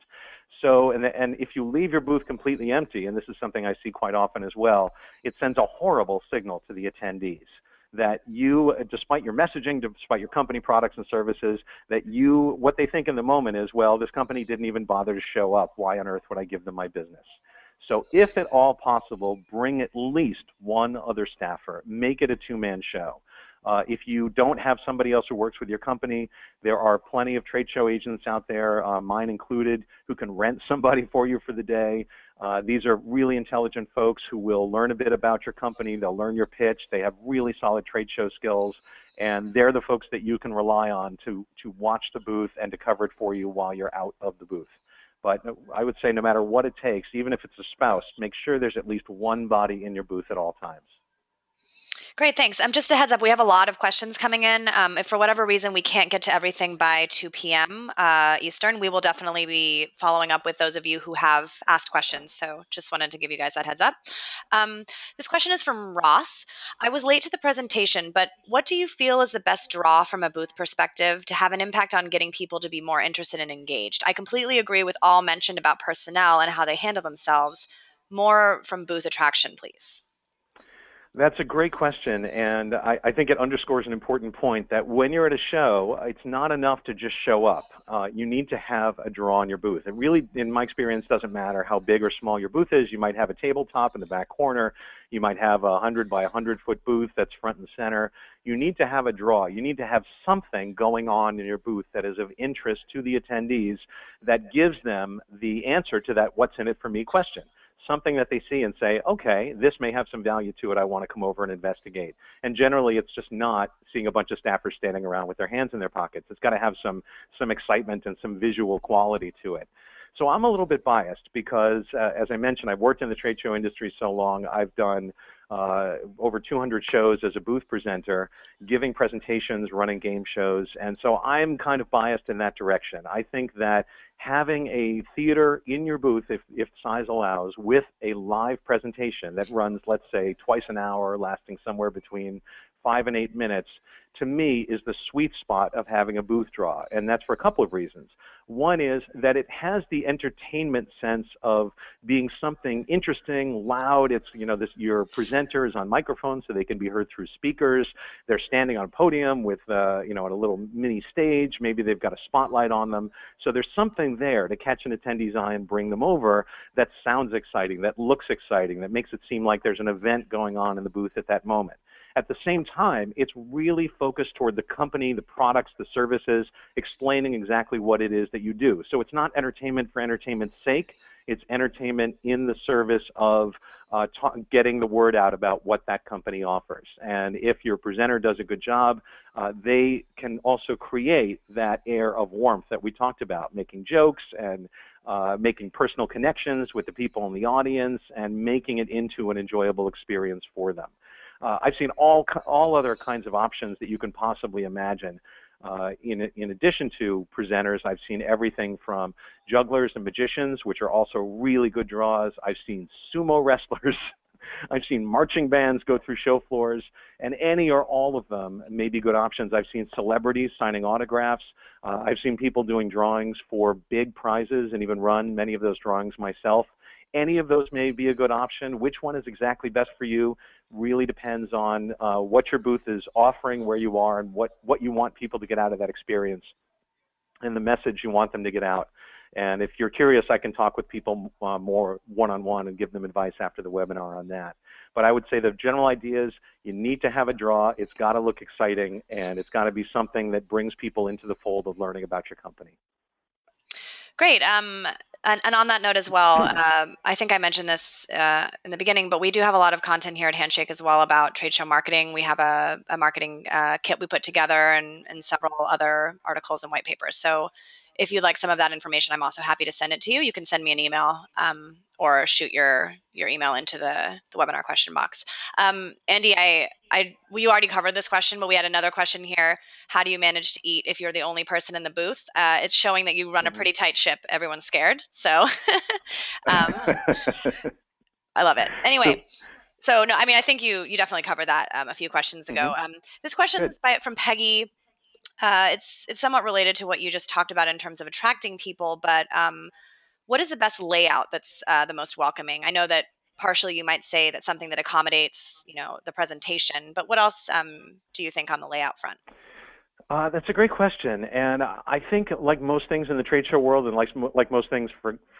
So, and if you leave your booth completely empty, and this is something I see quite often as well, it sends a horrible signal to the attendees that you, despite your messaging, despite your company products and services, that what they think in the moment is, well, this company didn't even bother to show up. Why on earth would I give them my business? So if at all possible, bring at least one other staffer. Make it a two-man show. If you don't have somebody else who works with your company, there are plenty of trade show agents out there, mine included, who can rent somebody for you for the day. These are really intelligent folks who will learn a bit about your company. They'll learn your pitch. They have really solid trade show skills, and they're the folks that you can rely on to watch the booth and to cover it for you while you're out of the booth. But I would say no matter what it takes, even if it's a spouse, make sure there's at least one body in your booth at all times. Great, thanks. Just a heads up, we have a lot of questions coming in. If for whatever reason we can't get to everything by 2 p.m. Eastern, we will definitely be following up with those of you who have asked questions. So just wanted to give you guys that heads up. This question is from Ross. I was late to the presentation, but what do you feel is the best draw from a booth perspective to have an impact on getting people to be more interested and engaged? I completely agree with all mentioned about personnel and how they handle themselves. More from booth attraction, please. That's a great question, and I think it underscores an important point that when you're at a show, it's not enough to just show up. You need to have a draw in your booth. It really, in my experience, doesn't matter how big or small your booth is. You might have a tabletop in the back corner. You might have a 100 by 100-foot booth that's front and center. You need to have a draw. You need to have something going on in your booth that is of interest to the attendees that gives them the answer to that what's in it for me question. Something that they see and say, okay, this may have some value to it, I want to come over and investigate. And generally, it's just not seeing a bunch of staffers standing around with their hands in their pockets. It's got to have some excitement and some visual quality to it. So I'm a little bit biased because, as I mentioned, I've worked in the trade show industry so long. I've done over 200 shows as a booth presenter, giving presentations, running game shows, and so I'm kind of biased in that direction. I think that having a theater in your booth, if size allows, with a live presentation that runs, let's say, twice an hour, lasting somewhere between 5 and 8 minutes, to me is the sweet spot of having a booth draw. And that's for a couple of reasons. One is that it has the entertainment sense of being something interesting, loud. It's, your presenter is on microphones so they can be heard through speakers. They're standing on a podium with, on a little mini stage. Maybe they've got a spotlight on them. So there's something there to catch an attendee's eye and bring them over that sounds exciting, that looks exciting, that makes it seem like there's an event going on in the booth at that moment. At the same time, it's really focused toward the company, the products, the services, explaining exactly what it is that you do. So it's not entertainment for entertainment's sake. It's entertainment in the service of getting the word out about what that company offers. And if your presenter does a good job, they can also create that air of warmth that we talked about, making jokes and making personal connections with the people in the audience and making it into an enjoyable experience for them. I've seen all other kinds of options that you can possibly imagine. In addition to presenters, I've seen everything from jugglers and magicians, which are also really good draws. I've seen sumo wrestlers. I've seen marching bands go through show floors, and any or all of them may be good options. I've seen celebrities signing autographs. I've seen people doing drawings for big prizes and even run many of those drawings myself. Any of those may be a good option. Which one is exactly best for you really depends on what your booth is offering, where you are, and what you want people to get out of that experience and the message you want them to get out. And if you're curious, I can talk with people more one-on-one and give them advice after the webinar on that. But I would say the general idea is you need to have a draw. It's got to look exciting, and it's got to be something that brings people into the fold of learning about your company. Great. And on that note as well, I think I mentioned this in the beginning, but we do have a lot of content here at Handshake as well about trade show marketing. We have a marketing kit we put together and several other articles and white papers. So if you'd like some of that information, I'm also happy to send it to you. You can send me an email or shoot your email into the webinar question box. Andy, you already covered this question, but we had another question here. How do you manage to eat if you're the only person in the booth? It's showing that you run a pretty tight ship. Everyone's scared. So I love it. Anyway. So no, I mean, I think you definitely covered that a few questions ago. This question is from Peggy. It's somewhat related to what you just talked about in terms of attracting people, but what is the best layout that's the most welcoming? I know that partially you might say that's something that accommodates, the presentation, but what else do you think on the layout front? That's a great question, and I think like most things in the trade show world and like most things,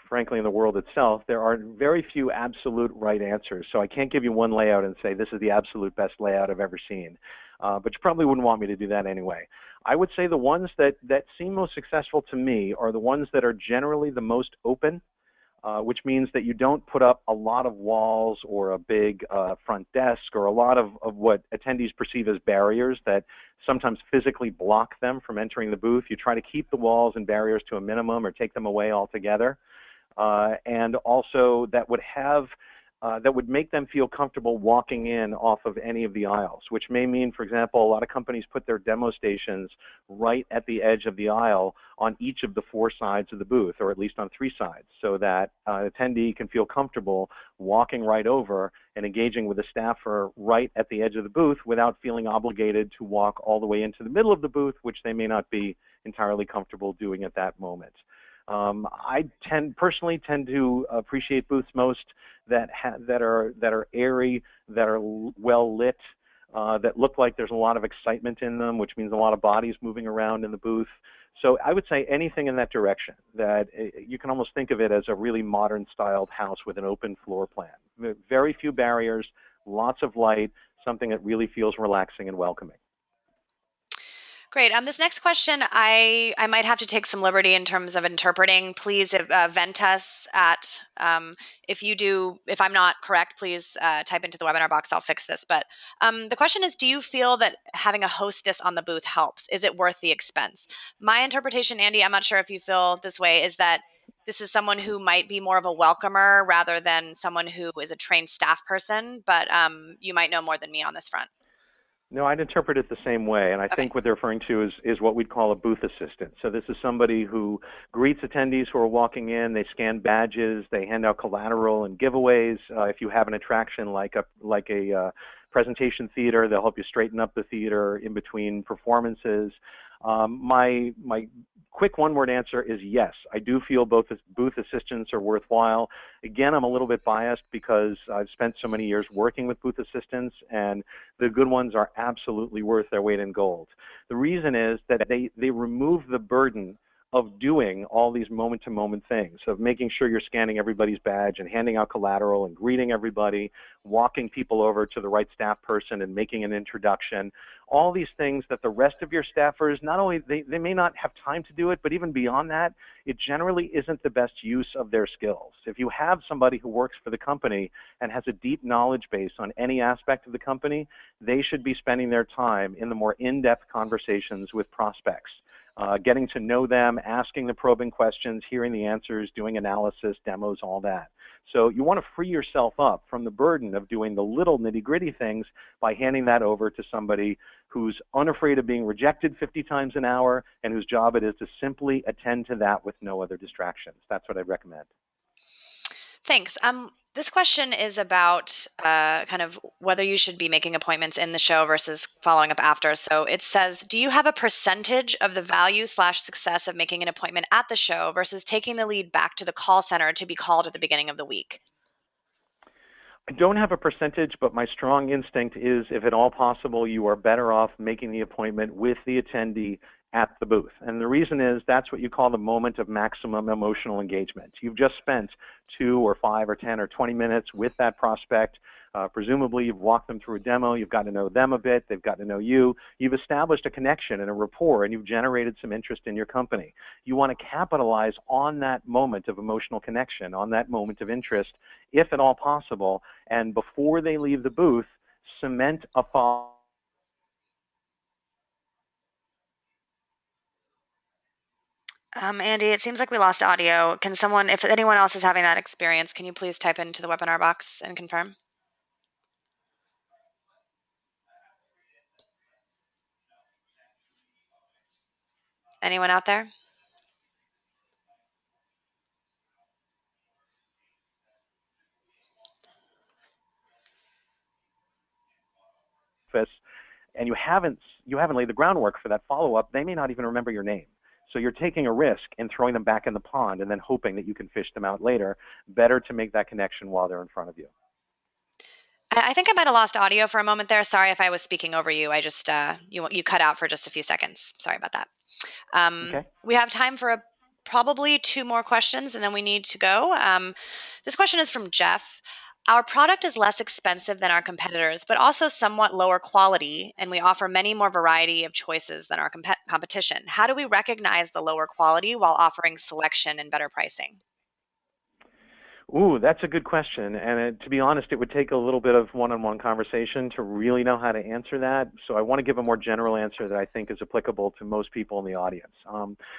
frankly, in the world itself, there are very few absolute right answers. So I can't give you one layout and say this is the absolute best layout I've ever seen, but you probably wouldn't want me to do that anyway. I would say the ones that seem most successful to me are the ones that are generally the most open, which means that you don't put up a lot of walls or a big front desk or a lot of what attendees perceive as barriers that sometimes physically block them from entering the booth. You try to keep the walls and barriers to a minimum or take them away altogether. And also that would make them feel comfortable walking in off of any of the aisles, which may mean, for example, a lot of companies put their demo stations right at the edge of the aisle on each of the 4 sides of the booth, or at least on 3 sides, so that an attendee can feel comfortable walking right over and engaging with a staffer right at the edge of the booth without feeling obligated to walk all the way into the middle of the booth, which they may not be entirely comfortable doing at that moment. I personally tend to appreciate booths most that are airy, that are well lit, that look like there's a lot of excitement in them, which means a lot of bodies moving around in the booth. So I would say anything in that direction, that you can almost think of it as a really modern styled house with an open floor plan. Very few barriers, lots of light, something that really feels relaxing and welcoming. Great. This next question, I might have to take some liberty in terms of interpreting. Please vent us at, if I'm not correct, please type into the webinar box. I'll fix this. But the question is, do you feel that having a hostess on the booth helps? Is it worth the expense? My interpretation, Andy, I'm not sure if you feel this way, is that this is someone who might be more of a welcomer rather than someone who is a trained staff person, but you might know more than me on this front. No, I'd interpret it the same way, and I think what they're referring to is what we'd call a booth assistant. So this is somebody who greets attendees who are walking in, they scan badges, they hand out collateral and giveaways. If you have an attraction like a presentation theater, they'll help you straighten up the theater in between performances. My quick one-word answer is yes. I do feel both booth assistants are worthwhile. Again, I'm a little bit biased because I've spent so many years working with booth assistants, and the good ones are absolutely worth their weight in gold. The reason is that they remove the burden of doing all these moment-to-moment things, of making sure you're scanning everybody's badge and handing out collateral and greeting everybody, walking people over to the right staff person and making an introduction. All these things that the rest of your staffers, not only, they may not have time to do it, but even beyond that, it generally isn't the best use of their skills. If you have somebody who works for the company and has a deep knowledge base on any aspect of the company, they should be spending their time in the more in-depth conversations with prospects. Getting to know them, asking the probing questions, hearing the answers, doing analysis, demos, all that. So you want to free yourself up from the burden of doing the little nitty-gritty things by handing that over to somebody who's unafraid of being rejected 50 times an hour and whose job it is to simply attend to that with no other distractions. That's what I'd recommend. Thanks. This question is about kind of whether you should be making appointments in the show versus following up after. So it says, do you have a percentage of the value/success of making an appointment at the show versus taking the lead back to the call center to be called at the beginning of the week? I don't have a percentage, but my strong instinct is, if at all possible, you are better off making the appointment with the attendee at the booth. And the reason is that's what you call the moment of maximum emotional engagement. You've just spent 2 or 5 or 10 or 20 minutes with that prospect. Presumably you've walked them through a demo, you've got to know them a bit, they've got to know you. You've established a connection and a rapport, and you've generated some interest in your company. You want to capitalize on that moment of emotional connection, on that moment of interest, if at all possible, and before they leave the booth, cement a follow. Andy, it seems like we lost audio. Can someone, if anyone else is having that experience, can you please type into the webinar box and confirm? Anyone out there? And you haven't laid the groundwork for that follow-up, they may not even remember your name. So you're taking a risk in throwing them back in the pond and then hoping that you can fish them out later. Better to make that connection while they're in front of you. I think I might have lost audio for a moment there. Sorry if I was speaking over you. I just, you cut out for just a few seconds. Sorry about that. Okay. We have time for probably 2 more questions, and then we need to go. This question is from Jeff. Our product is less expensive than our competitors, but also somewhat lower quality, and we offer many more variety of choices than our competition. How do we recognize the lower quality while offering selection and better pricing? Ooh, that's a good question. And to be honest, it would take a little bit of one-on-one conversation to really know how to answer that. So I want to give a more general answer that I think is applicable to most people in the audience.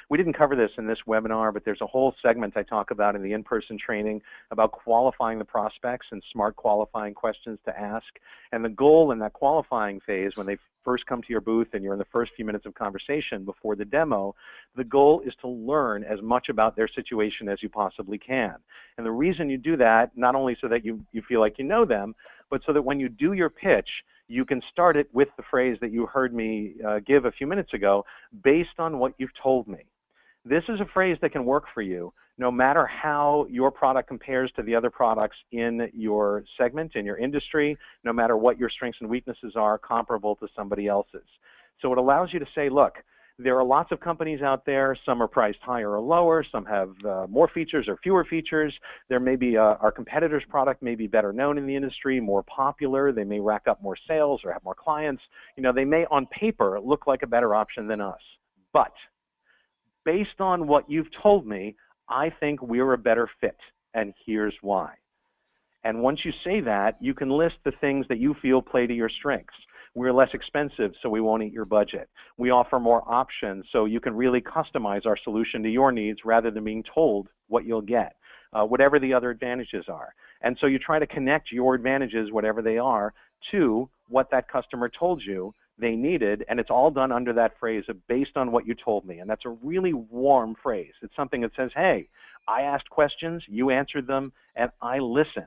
We didn't cover this in this webinar, but there's a whole segment I talk about in the in-person training about qualifying the prospects and smart qualifying questions to ask. And the goal in that qualifying phase, when they first come to your booth and you're in the first few minutes of conversation before the demo, the goal is to learn as much about their situation as you possibly can. And the reason you do that, not only so that you feel like you know them, but so that when you do your pitch, you can start it with the phrase that you heard me give a few minutes ago, based on what you've told me. This is a phrase that can work for you no matter how your product compares to the other products in your segment, in your industry, no matter what your strengths and weaknesses are comparable to somebody else's. So it allows you to say, look, there are lots of companies out there. Some are priced higher or lower. Some have more features or fewer features. There may be our competitor's product may be better known in the industry, more popular. They may rack up more sales or have more clients. You know, they may on paper look like a better option than us. But based on what you've told me, I think we're a better fit, and here's why. And once you say that, you can list the things that you feel play to your strengths. We're less expensive, so we won't eat your budget. We offer more options, so you can really customize our solution to your needs rather than being told what you'll get, whatever the other advantages are. And so you try to connect your advantages, whatever they are, to what that customer told you they needed, and it's all done under that phrase of based on what you told me. And that's a really warm phrase. It's something that says, hey, I asked questions, you answered them, and I listened.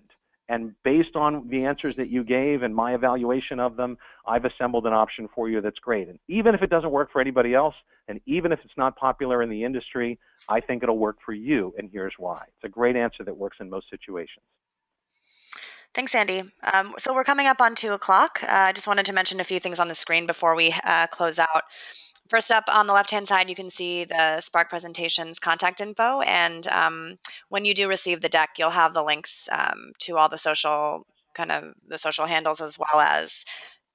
And based on the answers that you gave and my evaluation of them, I've assembled an option for you that's great. And even if it doesn't work for anybody else, and even if it's not popular in the industry, I think it'll work for you, and here's why. It's a great answer that works in most situations. Thanks, Andy. So we're coming up on 2 o'clock. I just wanted to mention a few things on the screen before we close out. First up, on the left-hand side, you can see the Spark Presentations contact info. And when you do receive the deck, you'll have the links to all the social handles, as well as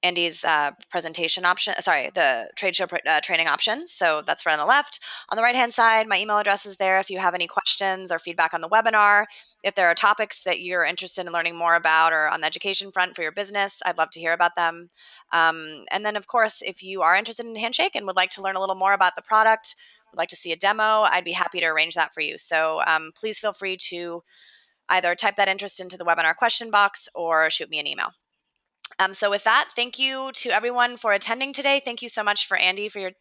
Andy's presentation option, the trade show training options. So that's right on the left. On the right-hand side, my email address is there if you have any questions or feedback on the webinar. If there are topics that you're interested in learning more about or on the education front for your business, I'd love to hear about them. And then, of course, if you are interested in Handshake and would like to learn a little more about the product, would like to see a demo, I'd be happy to arrange that for you. So please feel free to either type that interest into the webinar question box or shoot me an email. So with that, thank you to everyone for attending today. Thank you so much for Andy for your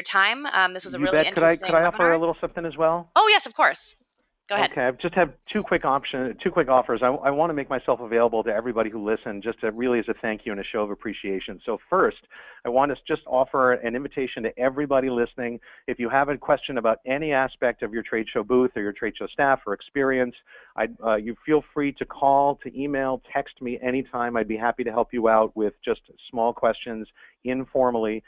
time. This was a really interesting Could I webinar. offer a little something as well? Oh yes, of course. Go ahead. Okay, I just have two quick offers. I want to make myself available to everybody who listened, just really as a thank you and a show of appreciation. So first, I want to just offer an invitation to everybody listening. If you have a question about any aspect of your trade show booth or your trade show staff or experience, you feel free to call, to email, text me anytime. I'd be happy to help you out with just small questions informally.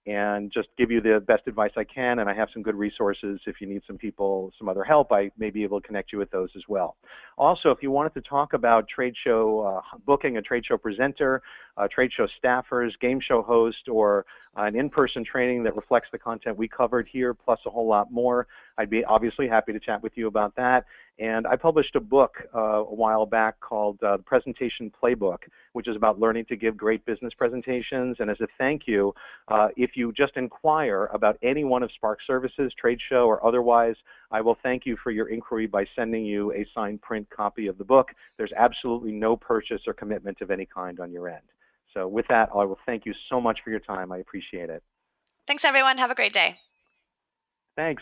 And just give you the best advice I can, and I have some good resources. If you need some other help, I may be able to connect you with those as well. Also, if you wanted to talk about trade show booking, a trade show presenter, trade show staffers, game show host, or an in-person training that reflects the content we covered here, plus a whole lot more, I'd be obviously happy to chat with you about that. And I published a book a while back called Presentation Playbook, which is about learning to give great business presentations. And as a thank you, if you just inquire about any one of Spark Services, trade show or otherwise, I will thank you for your inquiry by sending you a signed print copy of the book. There's absolutely no purchase or commitment of any kind on your end. So with that, I will thank you so much for your time. I appreciate it. Thanks, everyone. Have a great day. Thanks.